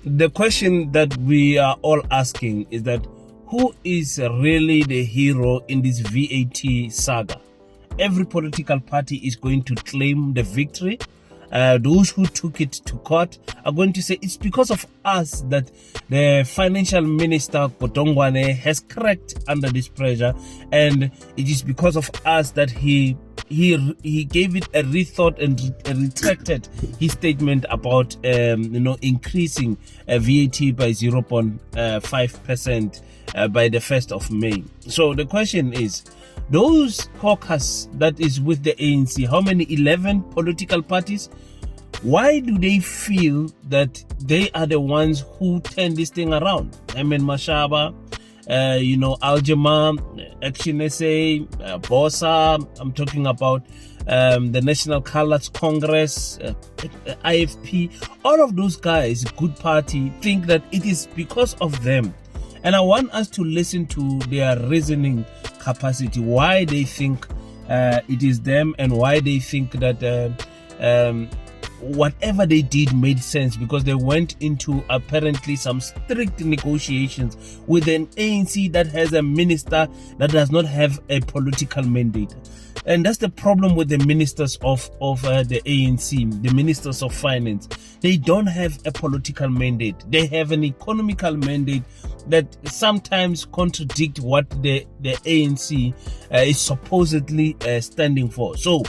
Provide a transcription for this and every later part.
the question that we are all asking is that who is really the hero in this VAT saga? Every political party is going to claim the victory. Those who took it to court are going to say it's because of us that the financial minister Kotongwane has cracked under this pressure, and it is because of us that he gave it a rethought and retracted his statement about increasing VAT by 0.5% by the 1st of May. So the question is, those caucus that is with the ANC, how many? 11 political parties? Why do they feel that they are the ones who turn this thing around? Mashaba, Aljama, Action SA, Bosa, I'm talking about the National Colours Congress, IFP, all of those guys, good party, think that it is because of them. And I want us to listen to their reasoning capacity, why they think it is them, and why they think that whatever they did made sense, because they went into apparently some strict negotiations with an ANC that has a minister that does not have a political mandate. And that's the problem with the ministers of the ANC, the ministers of finance. They don't have a political mandate. They have an economical mandate that sometimes contradict what the ANC is supposedly standing for. So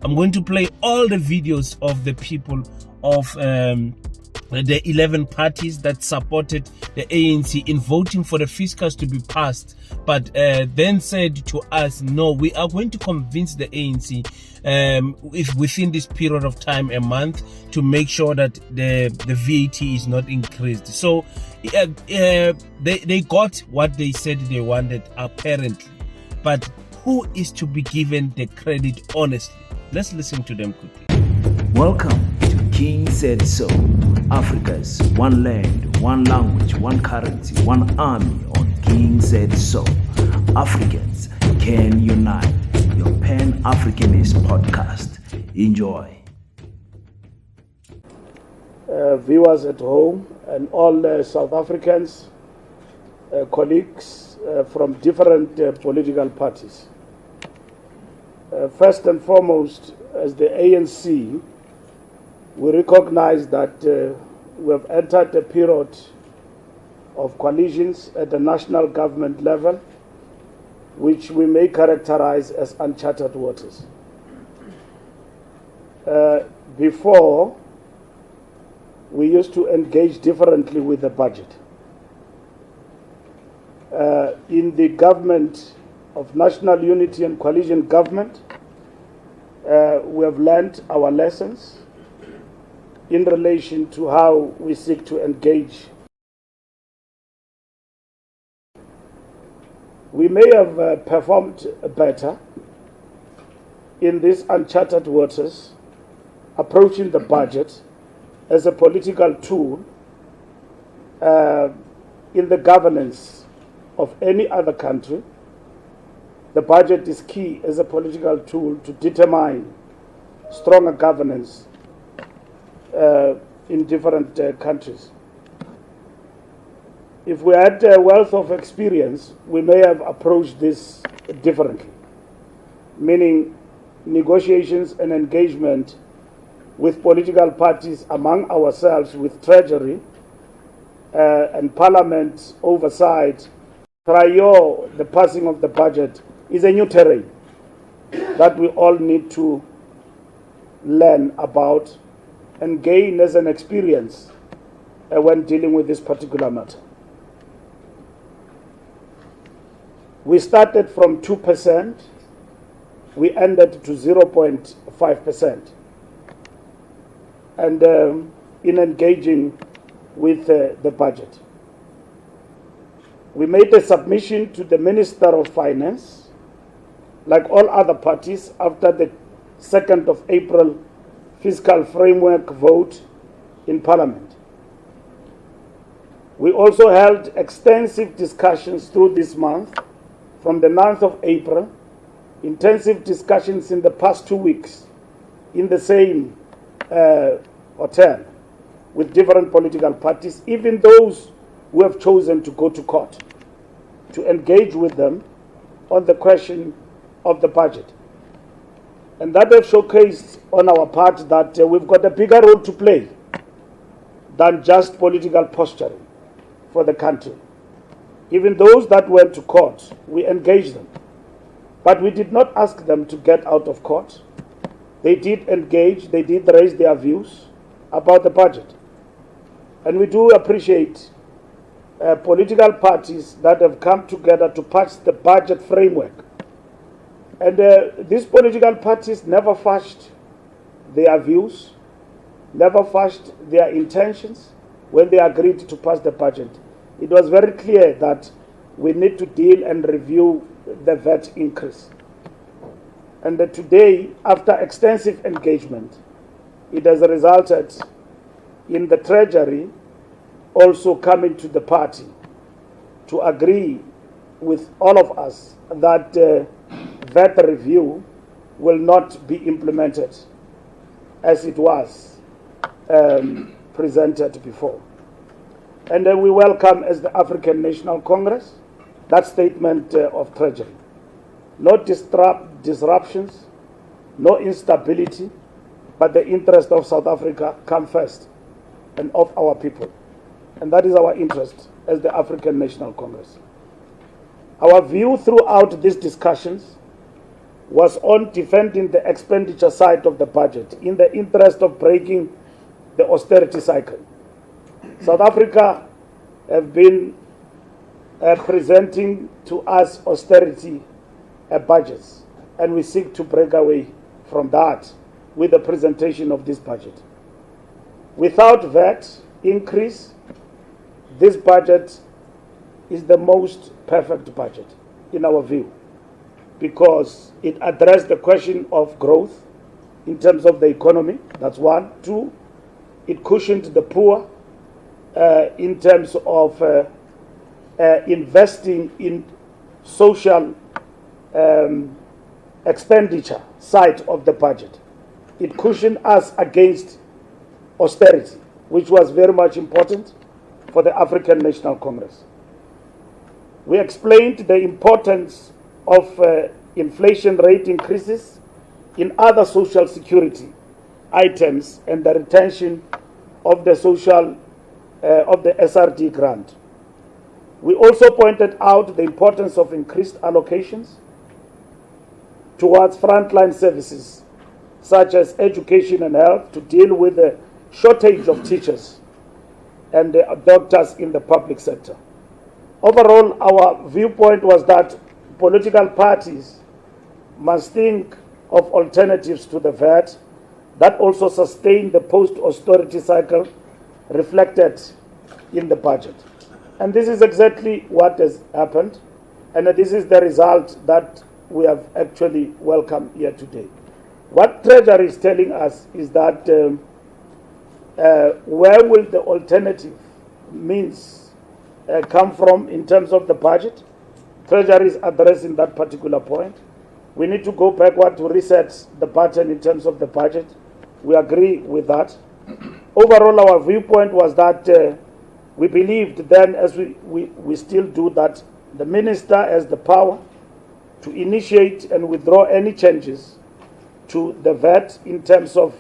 I'm going to play all the videos of the people of the 11 parties that supported the ANC in voting for the fiscals to be passed, but then said to us, no, we are going to convince the ANC if within this period of time, a month, to make sure that the VAT is not increased. So they got what they said they wanted, apparently. But who is to be given the credit, honestly? Let's listen to them quickly. Welcome to King Said So, Africa's one land, one language, one currency, one army on King Said So. Africans can unite. Your Pan-Africanist podcast. Enjoy. Viewers at home and all South Africans, colleagues from different political parties. First and foremost, as the ANC, we recognize that we have entered a period of coalitions at the national government level, which we may characterize as uncharted waters. Before, we used to engage differently with the budget. In the government of national unity and coalition government, we have learned our lessons in relation to how we seek to engage. We may have performed better in these uncharted waters, approaching the budget as a political tool in the governance of any other country. The budget is key as a political tool to determine stronger governance in different countries. If we had a wealth of experience, we may have approached this differently, meaning negotiations and engagement with political parties among ourselves, with Treasury and Parliament oversight prior the passing of the budget is a new terrain that we all need to learn about and gain as an experience when dealing with this particular matter. We started from 2%, we ended to 0.5%. And in engaging with the budget, we made a submission to the Minister of Finance, like all other parties, after the 2nd of April fiscal framework vote in Parliament. We also held extensive discussions through this month, from the 9th of April, intensive discussions in the past 2 weeks in the same hotel with different political parties, even those who have chosen to go to court, to engage with them on the question of the budget. And that have showcased on our part that we've got a bigger role to play than just political posturing for the country. Even those that went to court, we engaged them. But we did not ask them to get out of court. They did engage, they did raise their views about the budget. And we do appreciate political parties that have come together to pass the budget framework. And these political parties never fudged their views, never fudged their intentions when they agreed to pass the budget. It was very clear that we need to deal and review the VAT increase. And today, after extensive engagement, it has resulted in the Treasury also coming to the party to agree with all of us that VAT review will not be implemented as it was presented before. And we welcome, as the African National Congress, that statement of Treasury. No disruptions, no instability, but the interest of South Africa come first, and of our people. And that is our interest as the African National Congress. Our view throughout these discussions was on defending the expenditure side of the budget in the interest of breaking the austerity cycle. South Africa have been presenting to us austerity budgets, and we seek to break away from that with the presentation of this budget. Without VAT increase, this budget is the most perfect budget in our view, because it addressed the question of growth in terms of the economy. That's one. Two, it cushioned the poor in terms of investing in social expenditure side of the budget. It cushioned us against austerity, which was very much important for the African National Congress. We explained the importance of inflation rate increases in other social security items and the retention of the of the SRD grant. We also pointed out the importance of increased allocations towards frontline services such as education and health to deal with the shortage of teachers and doctors in the public sector. Overall, our viewpoint was that political parties must think of alternatives to the VAT that also sustain the post-austerity cycle reflected in the budget. And this is exactly what has happened, and this is the result that we have actually welcomed here today. What Treasury is telling us is that where will the alternative means come from in terms of the budget? Treasury is addressing that particular point. We need to go backward to reset the pattern in terms of the budget. We agree with that. Overall, our viewpoint was that we believed then, as we still do, that the minister has the power to initiate and withdraw any changes to the VAT in terms of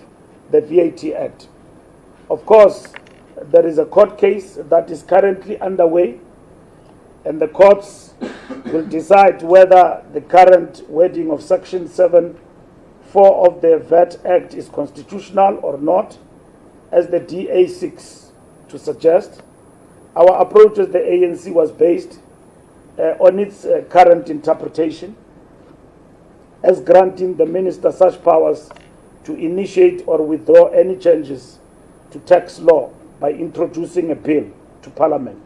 the VAT Act. Of course, there is a court case that is currently underway, and the courts will decide whether the current wording of Section 7(4) of the VAT Act is constitutional or not, as the DA seeks to suggest. Our approach as the ANC was based on its current interpretation, as granting the minister such powers to initiate or withdraw any changes to tax law by introducing a bill to Parliament.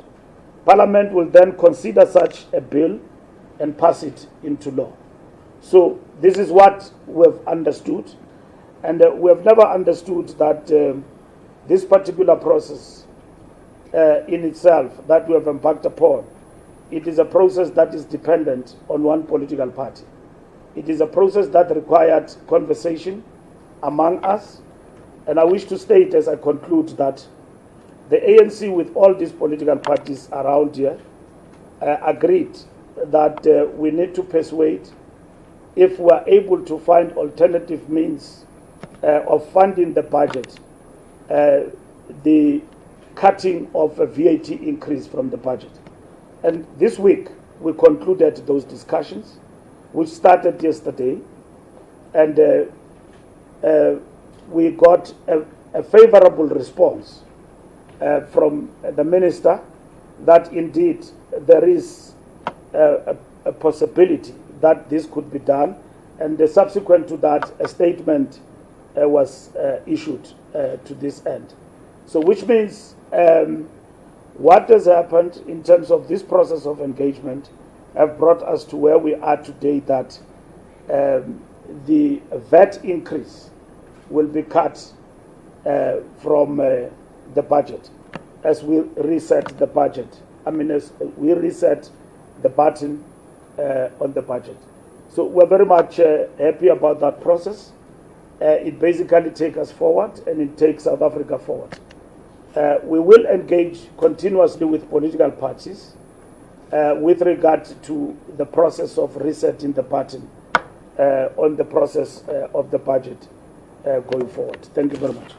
Parliament will then consider such a bill and pass it into law. So this is what we've understood, and we have never understood that this particular process in itself that we have embarked upon, it is a process that is dependent on one political party. It is a process that required conversation among us, and I wish to state as I conclude that The ANC, with all these political parties around here, agreed that we need to persuade, if we are able to find alternative means of funding the budget, the cutting of a VAT increase from the budget. And this week, we concluded those discussions, which started yesterday, and we got a favorable response from the minister that indeed there is a possibility that this could be done, and subsequent to that, a statement was issued to this end. So which means what has happened in terms of this process of engagement have brought us to where we are today, that the VAT increase will be cut from the budget as we reset the budget. I mean, as we reset the button on the budget. So we're very much happy about that process. It basically takes us forward, and it takes South Africa forward. We will engage continuously with political parties with regard to the process of resetting the button on the process of the budget going forward. Thank you very much.